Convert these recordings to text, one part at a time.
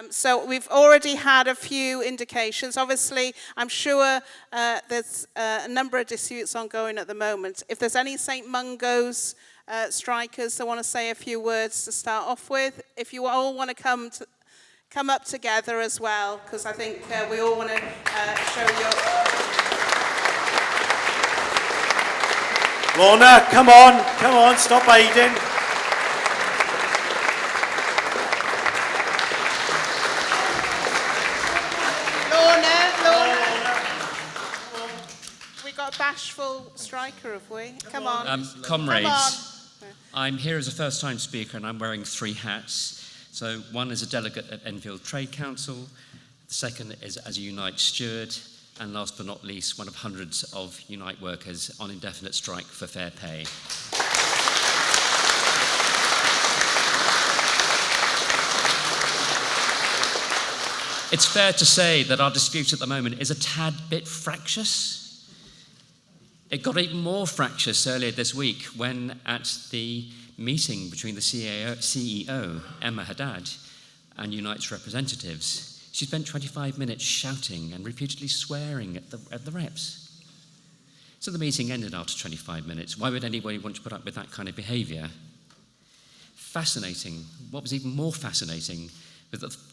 So we've already had a few indications. Obviously, I'm sure there's a number of disputes ongoing at the moment. If there's any St Mungos strikers that want to say a few words to start off with, if you all want to come up together as well, because I think we all want to show your... Lorna, come on, stop aiding. Got a bashful striker, have we? Come on. Comrades, come on. I'm here as a first-time speaker and I'm wearing 3 hats. So one is a delegate at Enfield Trade Council, the second is as a Unite steward, and last but not least, one of hundreds of Unite workers on indefinite strike for fair pay. It's fair to say that our dispute at the moment is a tad bit fractious. It got even more fractious earlier this week when at the meeting between the CEO, Emma Haddad, and Unite's representatives, she spent 25 minutes shouting and repeatedly swearing at the reps. So the meeting ended after 25 minutes. Why would anybody want to put up with that kind of behaviour? Fascinating. What was even more fascinating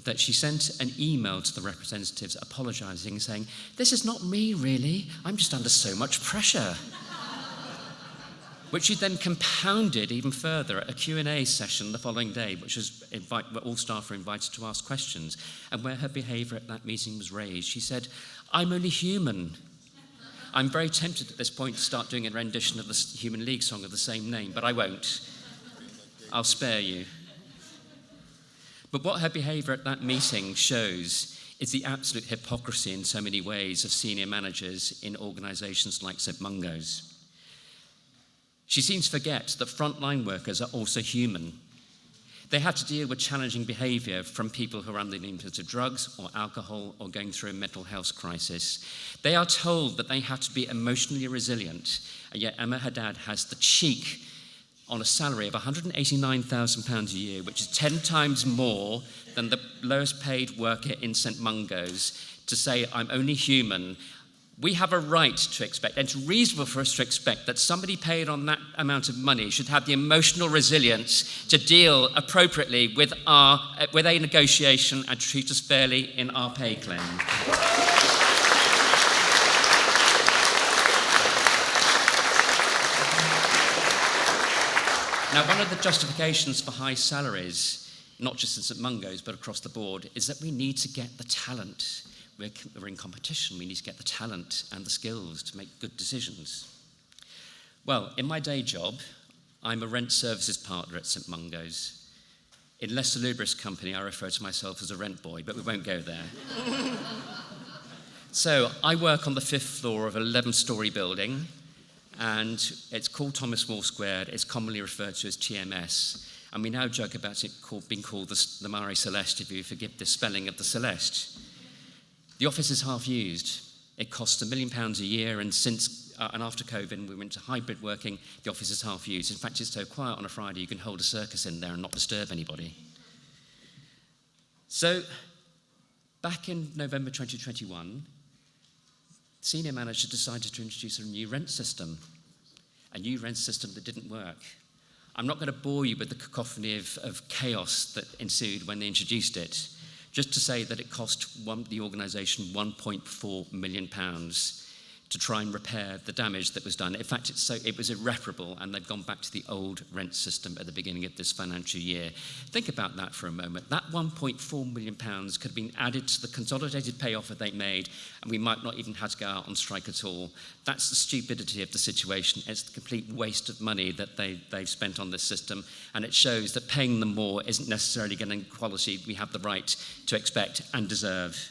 that she sent an email to the representatives apologising, saying, "This is not me, really. I'm just under so much pressure." Which she then compounded even further at a Q&A session the following day, which was where all staff were invited to ask questions, and where her behaviour at that meeting was raised. She said, "I'm only human." I'm very tempted at this point to start doing a rendition of the Human League song of the same name, but I won't. I'll spare you. But what her behaviour at that meeting shows is the absolute hypocrisy in so many ways of senior managers in organisations like St Mungos. She seems to forget that frontline workers are also human. They have to deal with challenging behaviour from people who are under the influence of drugs or alcohol or going through a mental health crisis. They are told that they have to be emotionally resilient, and yet Emma Haddad has the cheek on a salary of £189,000 a year, which is 10 times more than the lowest paid worker in St Mungos, to say, "I'm only human." We have a right to expect, and it's reasonable for us to expect, that somebody paid on that amount of money should have the emotional resilience to deal appropriately with a negotiation and treat us fairly in our pay claim. Now, one of the justifications for high salaries, not just in St Mungos, but across the board, is that we need to get the talent. We're in competition. We need to get the talent and the skills to make good decisions. Well, in my day job, I'm a rent services partner at St Mungos. In less salubrious company, I refer to myself as a rent boy, but we won't go there. So I work on the 5th floor of an 11-storey building, and it's called Thomas More Squared. It's commonly referred to as TMS. And we now joke about it being called the Mare Celeste, if you forgive the spelling of the Celeste. The office is half used. It costs £1 million a year, and after COVID, we went to hybrid working. The office is half used. In fact, it's so quiet on a Friday, you can hold a circus in there and not disturb anybody. So, back in November 2021, senior manager decided to introduce a new rent system that didn't work. I'm not going to bore you with the cacophony of chaos that ensued when they introduced it, just to say that it cost the organisation £1.4 million to try and repair the damage that was done. In fact, it was irreparable, and they've gone back to the old rent system at the beginning of this financial year. Think about that for a moment. That £1.4 million could have been added to the consolidated pay offer they made, and we might not even have to go out on strike at all. That's the stupidity of the situation. It's the complete waste of money that they've spent on this system, and it shows that paying them more isn't necessarily getting quality we have the right to expect and deserve.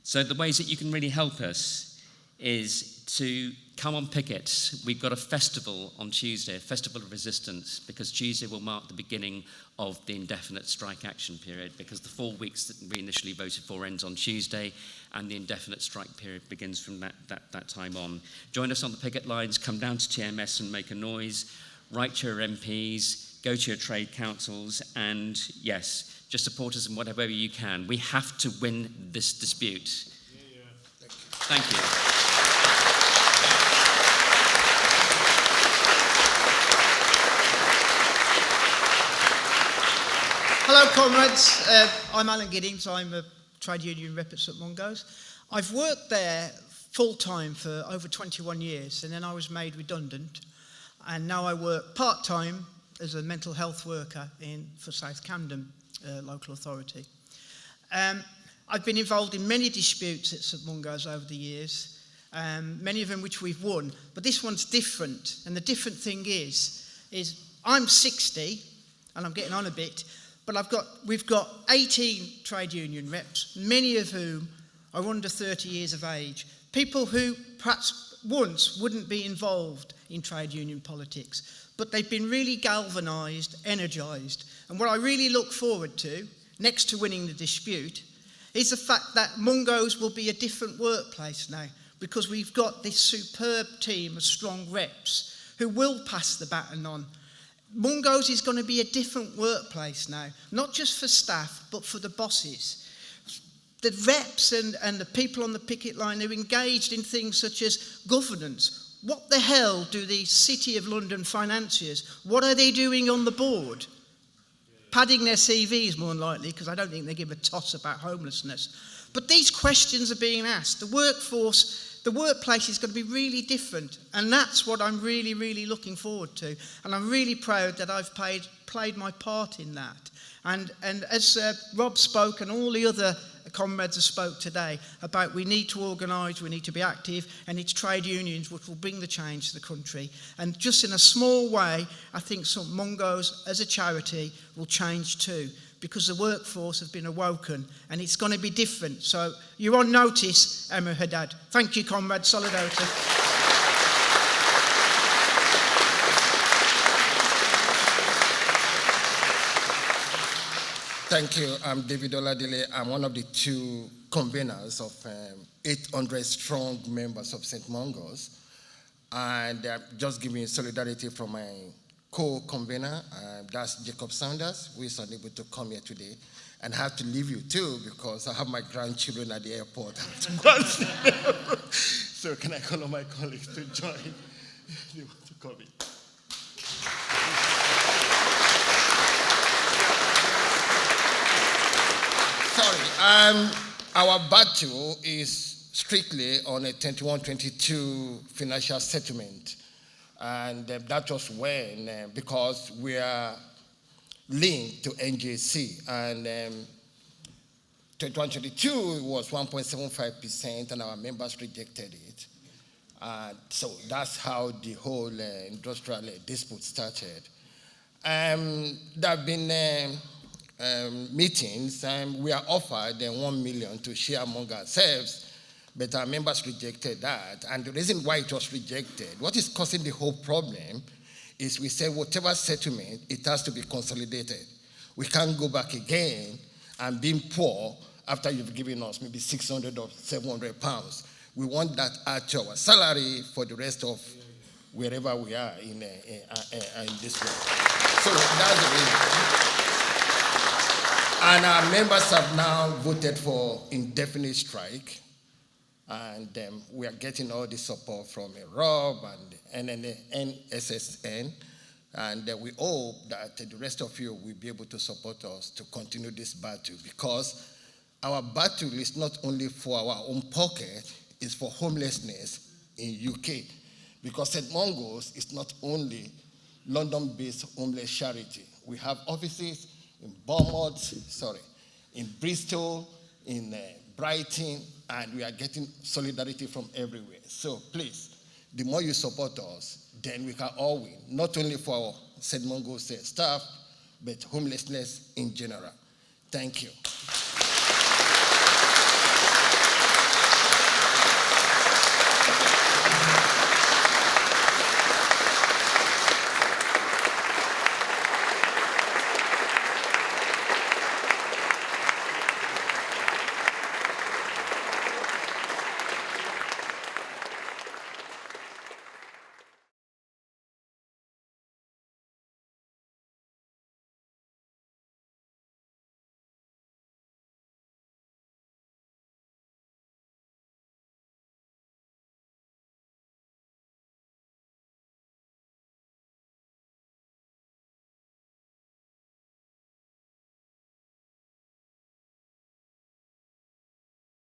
So the ways that you can really help us is to come on picket. We've got a festival on Tuesday, a festival of resistance, because Tuesday will mark the beginning of the indefinite strike action period, because the 4 weeks that we initially voted for ends on Tuesday, and the indefinite strike period begins from that time on. Join us on the picket lines, come down to TMS and make a noise, write to your MPs, go to your trade councils, and yes, just support us in whatever way you can. We have to win this dispute. Thank you. Hello, comrades. I'm Alan Giddings. I'm a trade union rep at St Mungos. I've worked there full-time for over 21 years, and then I was made redundant. And now I work part-time as a mental health worker for South Camden local authority. I've been involved in many disputes at St Mungos over the years, many of them which we've won, but this one's different. And the different thing is I'm 60, and I'm getting on a bit, but we've got 18 trade union reps, many of whom are under 30 years of age, people who perhaps once wouldn't be involved in trade union politics, but they've been really galvanised, energised. And what I really look forward to, next to winning the dispute, is the fact that Mungos will be a different workplace now, because we've got this superb team of strong reps who will pass the baton on. Mungos is going to be a different workplace now, not just for staff, but for the bosses. The reps and the people on the picket line who are engaged in things such as governance. What the hell do the City of London financiers, what are they doing on the board? Padding their CVs more than likely, because I don't think they give a toss about homelessness. But these questions are being asked. The workplace is going to be really different, and that's what I'm really, really looking forward to. And I'm really proud that I've played my part in that. And as Rob spoke and all the other comrades have spoke today about, we need to organise, we need to be active, and it's trade unions which will bring the change to the country. And just in a small way, I think St Mungos as a charity will change too, because the workforce have been awoken and it's going to be different. So you're on notice, Emma Haddad. Thank you, comrades. Solidarity. Thank you. I'm David Oladile. I'm one of the two conveners of 800 strong members of St Mungos. And just giving solidarity from my co-convener, that's Jacob Sanders, who is unable to come here today, and have to leave you too because I have my grandchildren at the airport. So can I call on my colleagues to join? They want to come in. Sorry, our battle is strictly on a 21-22 financial settlement. And that was when, because we are linked to NJC, and 21-22 was 1.75%, and our members rejected it. So that's how the whole industrial dispute started. There have been meetings, and we are offered 1 million to share among ourselves, but our members rejected that. And the reason why it was rejected, what is causing the whole problem, is we say whatever settlement, it has to be consolidated. We can't go back again and being poor after you've given us maybe 600 or 700 pounds. We want that add to our salary for the rest of wherever we are in this world. So that's the reason. And our members have now voted for indefinite strike. And we are getting all the support from Rob and NSSN. And we hope that the rest of you will be able to support us to continue this battle, because our battle is not only for our own pocket, it's for homelessness in UK. Because St Mungos is not only London-based homeless charity. We have offices in Bournemouth, in Bristol, in Brighton, and we are getting solidarity from everywhere. So please, the more you support us, then we can all win, not only for our St Mungos staff, but homelessness in general. Thank you.